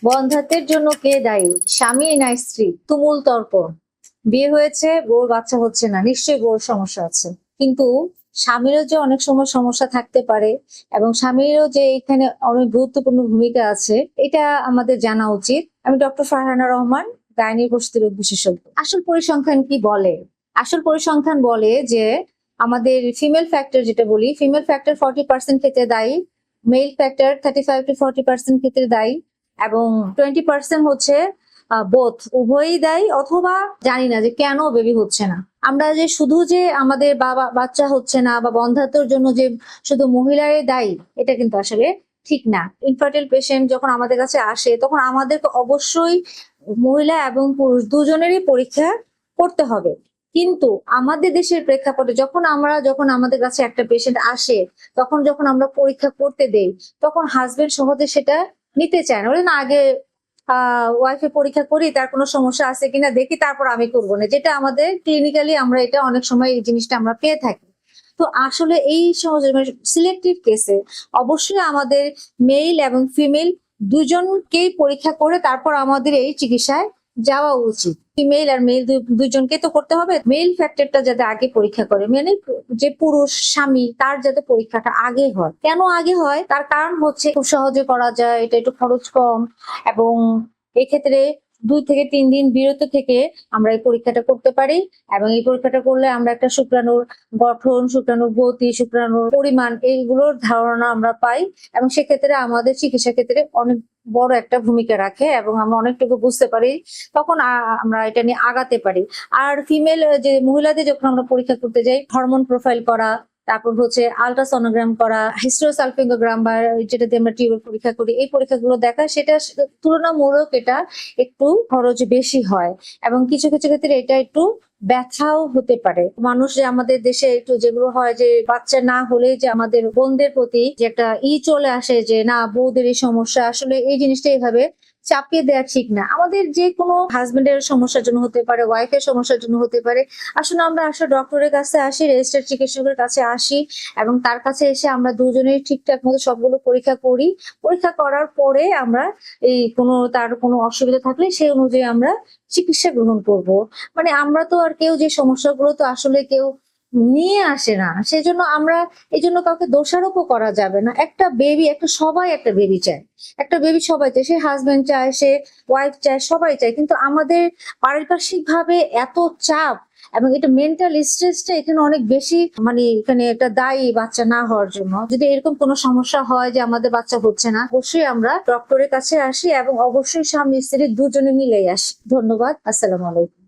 বন্ধ্যাত্বের জন্য কে দায়ী, স্বামী না স্ত্রী? তুমুল তর্ক। বিয়ে হয়েছে, বউর বাচ্চা হচ্ছে না, নিশ্চয়ই বউর সমস্যা আছে। কিন্তু স্বামীরও যে অনেক সময় সমস্যা থাকতে পারে এবং স্বামীরও যে এখানে অনেক গুরুত্বপূর্ণ ভূমিকা আছে, এটা আমাদের জানা উচিত। আমি ডক্টর ফারহানা রহমান, গাইনি প্রসূতিরোগ বিশেষজ্ঞ। আসল পরিসংখ্যান কি বলে? আসল পরিসংখ্যান বলে যে আমাদের ফিমেল ফ্যাক্টর, যেটা বলি, ফিমেল ফ্যাক্টর 40% ক্ষেত্রে দায়ী, মেল ফ্যাক্টর 35 to 40% ক্ষেত্রে দায়ী, এবং 20% হচ্ছে বোথ, উভয়ই দায়ী। অথবা জানি না যে কেন বেবি হচ্ছে না। আমরা যে শুধু যে আমাদের বাচ্চা হচ্ছে না বা বন্ধ্যাত্বের জন্য যে শুধু মহিলারাই দায়ী, এটা কিন্তু আসলে ঠিক না। ইনফার্টাইল পেশেন্ট যখন আমাদের কাছে আসে, তখন আমাদেরকে অবশ্যই মহিলা এবং পুরুষ দুজনেরই পরীক্ষা করতে হবে। কিন্তু আমাদের দেশের প্রেক্ষাপটে যখন আমাদের কাছে একটা পেশেন্ট আসে, তখন যখন আমরা পরীক্ষা করতে দেই, তখন হাজবেন্ড সহজে সেটা নিতে চায় না। বলে না, আগে ওয়াইফে পরীক্ষা করি, তার কোনো সমস্যা আছে কিনা দেখি, তারপর আমি করবো না। যেটা আমাদের ক্লিনিক্যালি আমরা এটা অনেক সময় এই জিনিসটা আমরা পেয়ে থাকি। তো আসলে এই সিলেক্টিভ কেসে অবশ্যই আমাদের মেল এবং ফিমেল দুজনকেই পরীক্ষা করে তারপর আমাদের এই চিকিৎসায় যাওয়া উচিত। ফিমেল আর মেল দুজনকে তো করতে হবে। মেল ফ্যাক্টরটা যাতে আগে পরীক্ষা করে, মানে যে পুরুষ স্বামী, তার যাতে পরীক্ষাটা আগে হয়। কেন আগে হয়? তার কারণ হচ্ছে খুব সহজে করা যায়, এটা একটু খরচ কম, এবং এক্ষেত্রে 2 থেকে 3 দিন বিরত থেকে আমরা এই পরীক্ষাটা করতে পারি। এবং এই পরীক্ষাটা করলে আমরা একটা শুক্রাণুর গঠন, শুক্রাণুর গতি, শুক্রাণুর পরিমাণ, এইগুলোর ধারণা আমরা পাই, এবং সেক্ষেত্রে আমাদের চিকিৎসা ক্ষেত্রে অনেক বড় একটা ভূমিকা রাখে এবং আমরা অনেকটুকু বুঝতে পারি, তখন আমরা এটা নিয়ে আগাতে পারি। আর ফিমেল যে মহিলাদের যখন আমরা পরীক্ষা করতে যাই, হরমোন প্রোফাইল করা, তারপর হচ্ছে আলট্রাসোনোগ্রাম করা, হিস্টোসালফিঙ্গোগ্রাম বা যেটাতে আমরা টিউব পরীক্ষা করি, এই পরীক্ষাগুলো দেখা, সেটা তুলনামূলক এটা একটু খরচ বেশি হয়, এবং কিছু কিছু ক্ষেত্রে এটা একটু ব্যথাও হতে পারে। মানুষ যে আমাদের দেশে একটু যেগুলো হয় যে বাচ্চা না হলে যে আমাদের বোনদের প্রতি যে একটা চলে আসে যে না, বউদের এই সমস্যা, আসলে এই জিনিসটা এইভাবে চাপিয়ে দেওয়া ঠিক না। আমাদের যে কোনো হাজবেন্ডের সমস্যার জন্য হতে পারে, ওয়াইফের সমস্যার জন্য হতে পারে। আসলে আমরা ডক্টরের কাছে আসি, রেজিস্টার্ড চিকিৎসকের কাছে আসি, এবং তার কাছে এসে আমরা দুজনেই ঠিকঠাক মতো সবগুলো পরীক্ষা করি। পরীক্ষা করার পরে আমরা তার কোনো অসুবিধা থাকলে সেই অনুযায়ী আমরা চিকিৎসা গ্রহণ করব। মানে আমরা তো আর কেউ যে সমস্যাগুলো তো আসলে কেউ নিয়ে আসে না, সেজন্য আমরা এই জন্য কাউকে দোষারোপও করা যাবে না। সবাই একটা বেবি চায়, একটা বেবি সবাই চায়, সে হাজবেন্ড চায়, সে ওয়াইফ চায়, সবাই চায়। কিন্তু আমাদের পারিপার্শ্বিক ভাবে এত চাপ এবং এটা মেন্টাল স্ট্রেসটা এখানে অনেক বেশি, মানে এখানে একটা দায়ী বাচ্চা না হওয়ার জন্য। যদি এরকম কোনো সমস্যা হয় যে আমাদের বাচ্চা হচ্ছে না, অবশ্যই আমরা ডক্টরের কাছে আসি এবং অবশ্যই স্বামী স্ত্রী দুজনে মিলেই আসি। ধন্যবাদ। আসসালামু আলাইকুম।